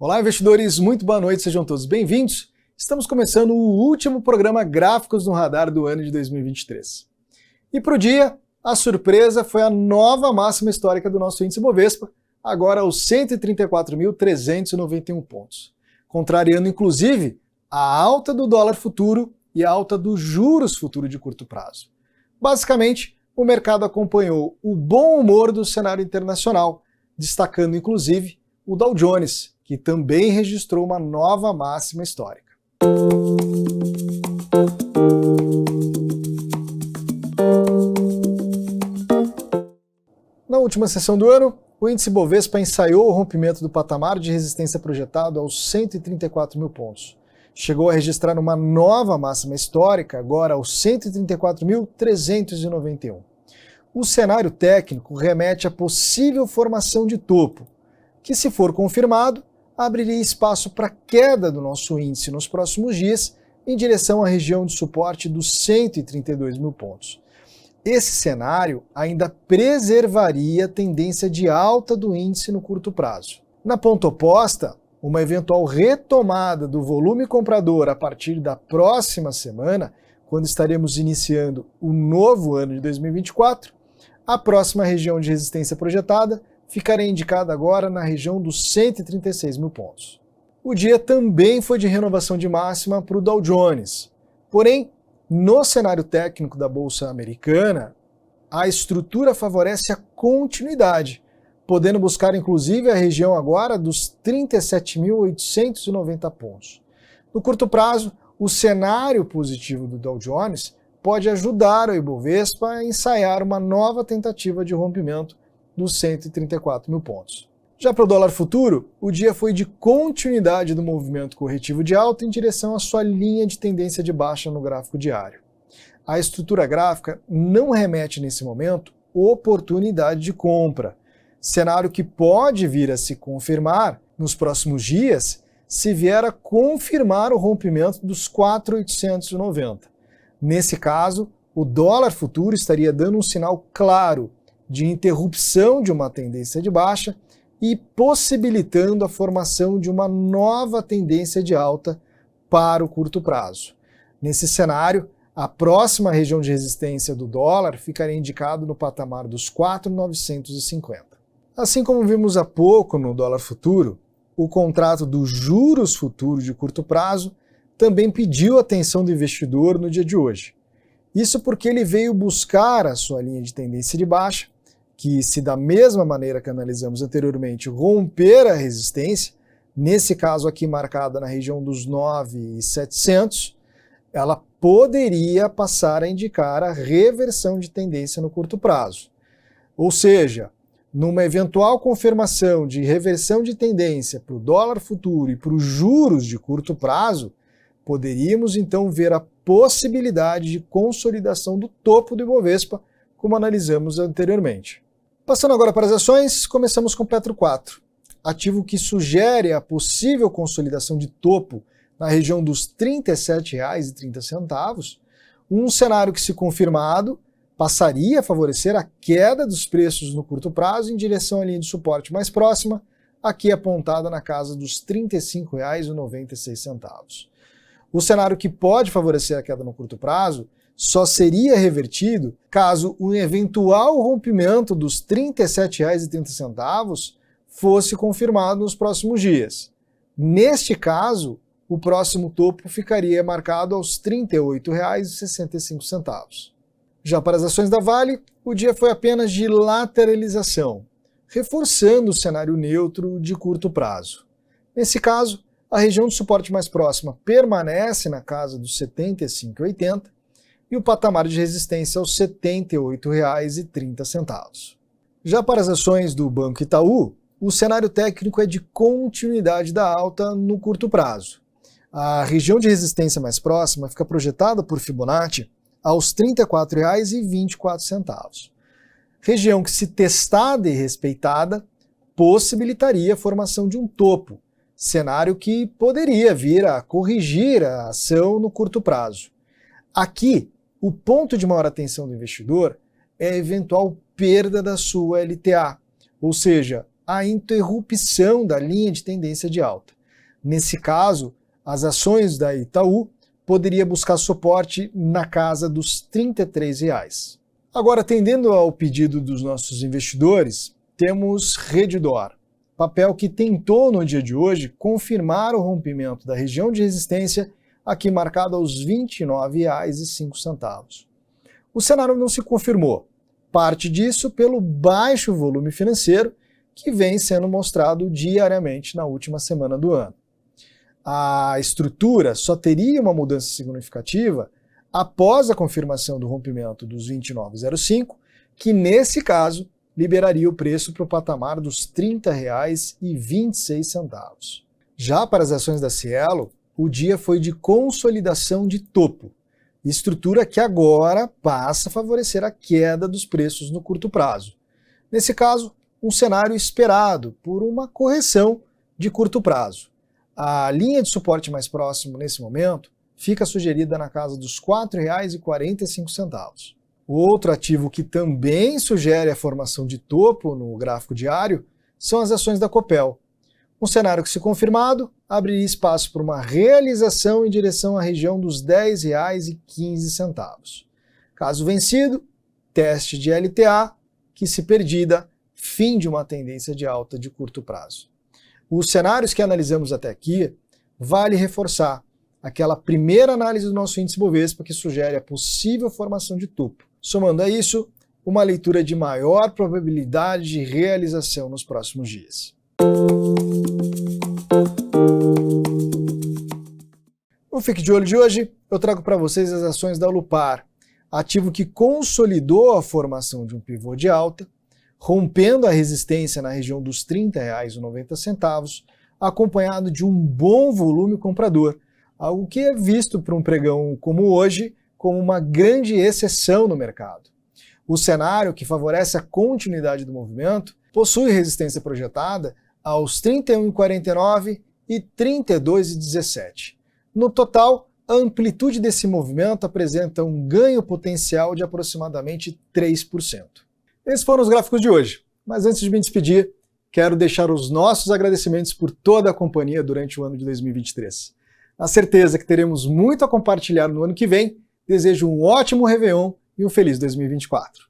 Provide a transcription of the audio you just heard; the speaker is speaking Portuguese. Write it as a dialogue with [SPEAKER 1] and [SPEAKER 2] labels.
[SPEAKER 1] Olá, investidores, muito boa noite, sejam todos bem-vindos. Estamos começando o último programa Gráficos no Radar do ano de 2023. E para o dia, a surpresa foi a nova máxima histórica do nosso índice Bovespa, agora aos 134.391 pontos, contrariando inclusive a alta do dólar futuro e a alta dos juros futuro de curto prazo. Basicamente, o mercado acompanhou o bom humor do cenário internacional, destacando inclusive o Dow Jones, que também registrou uma nova máxima histórica. Na última sessão do ano, o índice Bovespa ensaiou o rompimento do patamar de resistência projetado aos 134 mil pontos. Chegou a registrar uma nova máxima histórica, agora aos 134.391. O cenário técnico remete à possível formação de topo, que, se for confirmado, abriria espaço para queda do nosso índice nos próximos dias em direção à região de suporte dos 132 mil pontos. Esse cenário ainda preservaria a tendência de alta do índice no curto prazo. Na ponta oposta, uma eventual retomada do volume comprador a partir da próxima semana, quando estaremos iniciando o novo ano de 2024, a próxima região de resistência projetada ficaria indicada agora na região dos 136 mil pontos. O dia também foi de renovação de máxima para o Dow Jones. Porém, no cenário técnico da Bolsa Americana, a estrutura favorece a continuidade, podendo buscar inclusive a região agora dos 37.890 pontos. No curto prazo, o cenário positivo do Dow Jones pode ajudar o Ibovespa a ensaiar uma nova tentativa de rompimento dos 134 mil pontos. Já para o dólar futuro, o dia foi de continuidade do movimento corretivo de alta em direção à sua linha de tendência de baixa no gráfico diário. A estrutura gráfica não remete nesse momento oportunidade de compra, cenário que pode vir a se confirmar nos próximos dias se vier a confirmar o rompimento dos 4.890. Nesse caso, o dólar futuro estaria dando um sinal claro de interrupção de uma tendência de baixa e possibilitando a formação de uma nova tendência de alta para o curto prazo. Nesse cenário, a próxima região de resistência do dólar ficaria indicado no patamar dos 4.950. Assim como vimos há pouco no dólar futuro, o contrato dos juros futuros de curto prazo também pediu atenção do investidor no dia de hoje. Isso porque ele veio buscar a sua linha de tendência de baixa, que, se da mesma maneira que analisamos anteriormente, romper a resistência, nesse caso aqui marcada na região dos 9.700, ela poderia passar a indicar a reversão de tendência no curto prazo. Ou seja, numa eventual confirmação de reversão de tendência para o dólar futuro e para os juros de curto prazo, poderíamos então ver a possibilidade de consolidação do topo do Ibovespa, como analisamos anteriormente. Passando agora para as ações, começamos com Petro 4, ativo que sugere a possível consolidação de topo na região dos R$ 37,30, um cenário que, se confirmado, passaria a favorecer a queda dos preços no curto prazo em direção à linha de suporte mais próxima, aqui apontada na casa dos R$ 35,96. O cenário que pode favorecer a queda no curto prazo só seria revertido caso o eventual rompimento dos R$ 37,30 fosse confirmado nos próximos dias. Neste caso, o próximo topo ficaria marcado aos R$ 38,65. Já para as ações da Vale, o dia foi apenas de lateralização, reforçando o cenário neutro de curto prazo. Nesse caso, a região de suporte mais próxima permanece na casa dos R$ 75,80 e o patamar de resistência aos R$ 78,30. Já para as ações do Banco Itaú, o cenário técnico é de continuidade da alta no curto prazo. A região de resistência mais próxima fica projetada por Fibonacci aos R$ 34,24. Região que, se testada e respeitada, possibilitaria a formação de um topo, cenário que poderia vir a corrigir a ação no curto prazo. Aqui, o ponto de maior atenção do investidor é a eventual perda da sua LTA, ou seja, a interrupção da linha de tendência de alta. Nesse caso, as ações da Itaú poderia buscar suporte na casa dos R$ 33. Agora, atendendo ao pedido dos nossos investidores, temos Redditor, papel que tentou no dia de hoje confirmar o rompimento da região de resistência, aqui marcado aos R$ 29,05. O cenário não se confirmou, parte disso pelo baixo volume financeiro que vem sendo mostrado diariamente na última semana do ano. A estrutura só teria uma mudança significativa após a confirmação do rompimento dos 29,05, que nesse caso liberaria o preço para o patamar dos R$ 30,26. Já para as ações da Cielo, o dia foi de consolidação de topo, estrutura que agora passa a favorecer a queda dos preços no curto prazo. Nesse caso, um cenário esperado por uma correção de curto prazo. A linha de suporte mais próximo nesse momento fica sugerida na casa dos R$ 4,45. Outro ativo que também sugere a formação de topo no gráfico diário são as ações da Copel. Um cenário que, se confirmado, abriria espaço para uma realização em direção à região dos R$ 10,15. Caso vencido, teste de LTA, que, se perdida, fim de uma tendência de alta de curto prazo. Os cenários que analisamos até aqui, vale reforçar aquela primeira análise do nosso índice Bovespa que sugere a possível formação de topo. Somando a isso, uma leitura de maior probabilidade de realização nos próximos dias. No Fique de Olho de hoje, eu trago para vocês as ações da Alupar, ativo que consolidou a formação de um pivô de alta, rompendo a resistência na região dos R$ 30,90, acompanhado de um bom volume comprador, algo que é visto para um pregão como hoje como uma grande exceção no mercado. O cenário, que favorece a continuidade do movimento, possui resistência projetada aos R$ 31,49 e R$ 32,17. No total, a amplitude desse movimento apresenta um ganho potencial de aproximadamente 3%. Esses foram os gráficos de hoje, mas antes de me despedir, quero deixar os nossos agradecimentos por toda a companhia durante o ano de 2023. Na certeza que teremos muito a compartilhar no ano que vem, desejo um ótimo Réveillon e um feliz 2024.